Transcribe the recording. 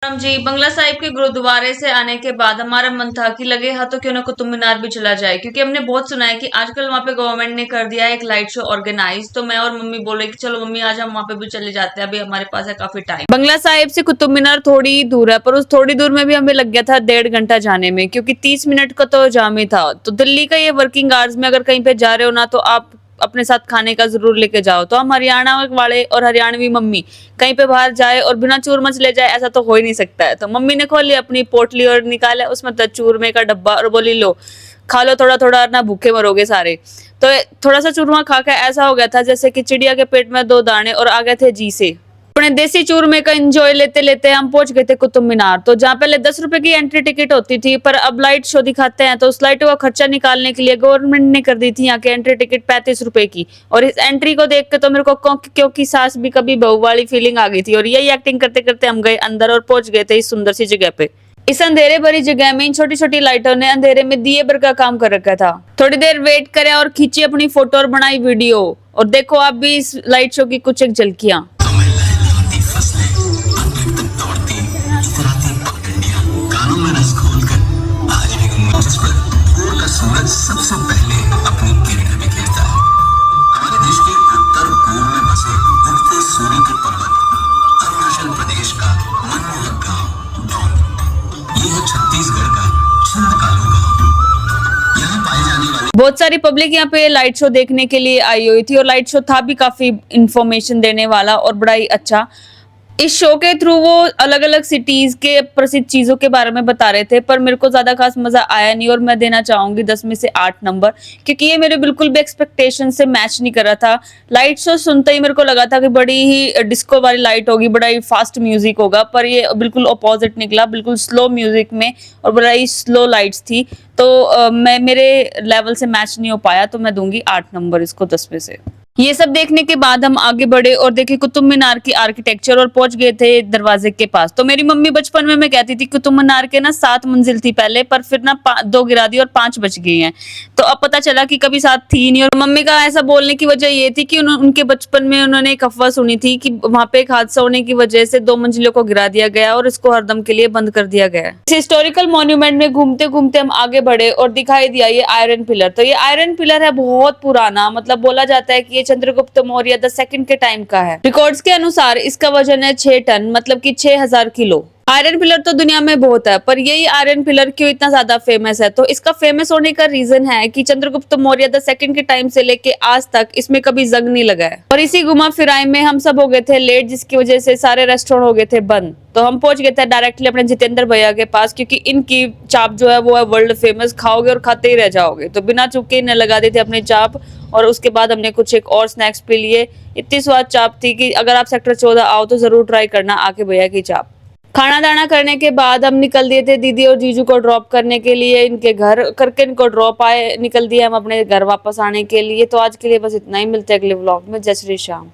राम जी, बंगला साहिब के गुरुद्वारे से आने के बाद हमारा मन था कि लगे हाथों क्यों ना कुतुब मीनार भी चला जाए, क्योंकि हमने बहुत सुना है कि आजकल वहां पे गवर्नमेंट ने कर दिया है एक लाइट शो ऑर्गेनाइज। तो मैं और मम्मी बोले कि चलो मम्मी आज हम वहां पे भी चले जाते हैं, अभी हमारे पास है काफी टाइम। बंगला साहिब से कुतुब मीनार थोड़ी ही दूर है, पर उस थोड़ी दूर में भी हमें लग गया था 1.5 घंटा जाने में, क्योंकि 30 मिनट का तो जाम ही था। तो दिल्ली का ये वर्किंग आवर्स में अगर कहीं पे जा रहे हो ना, तो आप अपने साथ खाने का जरूर लेके जाओ। तो हम हरियाणा वाले और हरियाणवी मम्मी कहीं पे बाहर जाए और बिना चूरमच ले जाए, ऐसा तो हो ही नहीं सकता है। तो मम्मी ने खोली अपनी पोटली और निकाला उसमें तो चूरमे का डब्बा और बोली लो खा लो थोड़ा थोड़ा, ना भूखे मरोगे सारे। तो थोड़ा सा चूरमा खा के ऐसा हो गया था जैसे कि चिड़िया के पेट में 2 दाने और आ गए थे जी से। अपने देसी चूरमे का एंजॉय लेते लेते हम पहुंच गए थे कुतुब मीनार। तो जहाँ पहले 10 रुपए की एंट्री टिकट होती थी, पर अब लाइट शो दिखाते हैं, तो उस लाइट का खर्चा निकालने के लिए गवर्नमेंट ने कर दी थी यहाँ की एंट्री टिकट 35 रुपए की। और इस एंट्री को देख के तो मेरे को क्योंकि सास भी कभी बहू वाली फीलिंग आ गई थी, और यही एक्टिंग करते करते हम गए अंदर और पहुंच गए थे इस सुंदर सी जगह पे। इस अंधेरे भरी जगह में इन छोटी छोटी लाइटों ने अंधेरे में दिए भर का काम कर रखा था। थोड़ी देर वेट करे और खींची अपनी फोटो और बनाई वीडियो, और देखो आप भी इस लाइट शो की कुछ एक झलकियां। सूरज सबसे पहले अपनी किरण बिखेरता है। हमारे देश के उत्तर पूर्व में बसे उगते सूर्य के पर्वत अरुणाचल प्रदेश का मनमोहक गांव डोंग। ये है छत्तीसगढ़ का छिंदकालू गांव। यहाँ पाए जाने वाले बहुत सारी पब्लिक यहाँ पे लाइट शो देखने के लिए आई हुई थी, और लाइट शो था भी काफी इंफॉर्मेशन देने वाला और बड़ा ही अच्छा। इस शो के थ्रू वो अलग अलग सिटीज के प्रसिद्ध चीजों के बारे में बता रहे थे, पर मेरे को ज्यादा खास मजा आया नहीं, और मैं देना चाहूंगी 10 में से 8 नंबर, क्योंकि ये मेरे बिल्कुल भी एक्सपेक्टेशन से मैच नहीं कर रहा था। लाइट शो सुनते ही मेरे को लगा था कि बड़ी ही डिस्को वाली लाइट होगी, बड़ा ही फास्ट म्यूजिक होगा, पर ये बिल्कुल अपोजिट निकला, बिल्कुल स्लो म्यूजिक में और बड़ा ही स्लो लाइट्स थी। तो मैं मेरे लेवल से मैच नहीं हो पाया, तो मैं दूंगी 8 नंबर इसको 10 में से। ये सब देखने के बाद हम आगे बढ़े और देखे कुतुब मीनार की आर्किटेक्चर, और पहुंच गए थे दरवाजे के पास। तो मेरी मम्मी बचपन में मैं कहती थी कुतुब मीनार के ना 7 मंजिल थी पहले, पर फिर ना 2 गिरा दी और 5 बच गई हैं। तो अब पता चला कि कभी 7 थी नहीं। और मम्मी का ऐसा बोलने की वजह ये थी कि उनके बचपन में उन्होंने एक अफवाह सुनी थी कि वहां पे एक हादसा होने की वजह से 2 मंजिलों को गिरा दिया गया और इसको हरदम के लिए बंद कर दिया गया। इस हिस्टोरिकल मॉन्यूमेंट में घूमते घूमते हम आगे बढ़े और दिखाई दिया ये आयरन पिलर। तो ये आयरन पिलर है बहुत पुराना, मतलब बोला जाता है कि ये चंद्रगुप्त मौर्य द सेकंड के टाइम का है। रिकॉर्ड्स के अनुसार इसका वजन है 6 टन, मतलब कि 6000 किलो। आयरन पिलर तो दुनिया में बहुत है, पर यही आयरन पिलर क्यों इतना ज्यादा फेमस है? तो इसका फेमस होने का रीजन है कि चंद्रगुप्त मौर्य द सेकंड के टाइम से लेके आज तक इसमें कभी जंग नहीं लगा है। और इसी घुमा फिराई में हम सब हो गए थे लेट, जिसकी वजह से सारे रेस्टोरेंट हो गए थे बंद। तो हम पहुंच गए थे डायरेक्टली अपने जितेंद्र भैया के पास, क्योंकि इनकी चाप जो है वो है वर्ल्ड फेमस, खाओगे और खाते ही रह जाओगे। तो बिना चुके इन्हें लगा दी थी अपनी चाप, और उसके बाद हमने कुछ एक और स्नैक्स पी लिए। इतनी स्वाद चाप थी कि अगर आप सेक्टर 14 आओ तो जरूर ट्राई करना आके भैया की चाप। खाना दाना करने के बाद हम निकल दिए थे दीदी और जीजू को ड्रॉप करने के लिए इनके घर, करके इनको ड्रॉप आए निकल दिए हम अपने घर वापस आने के लिए। तो आज के लिए बस इतना ही, मिलते हैं अगले व्लॉग में। जय श्री श्याम।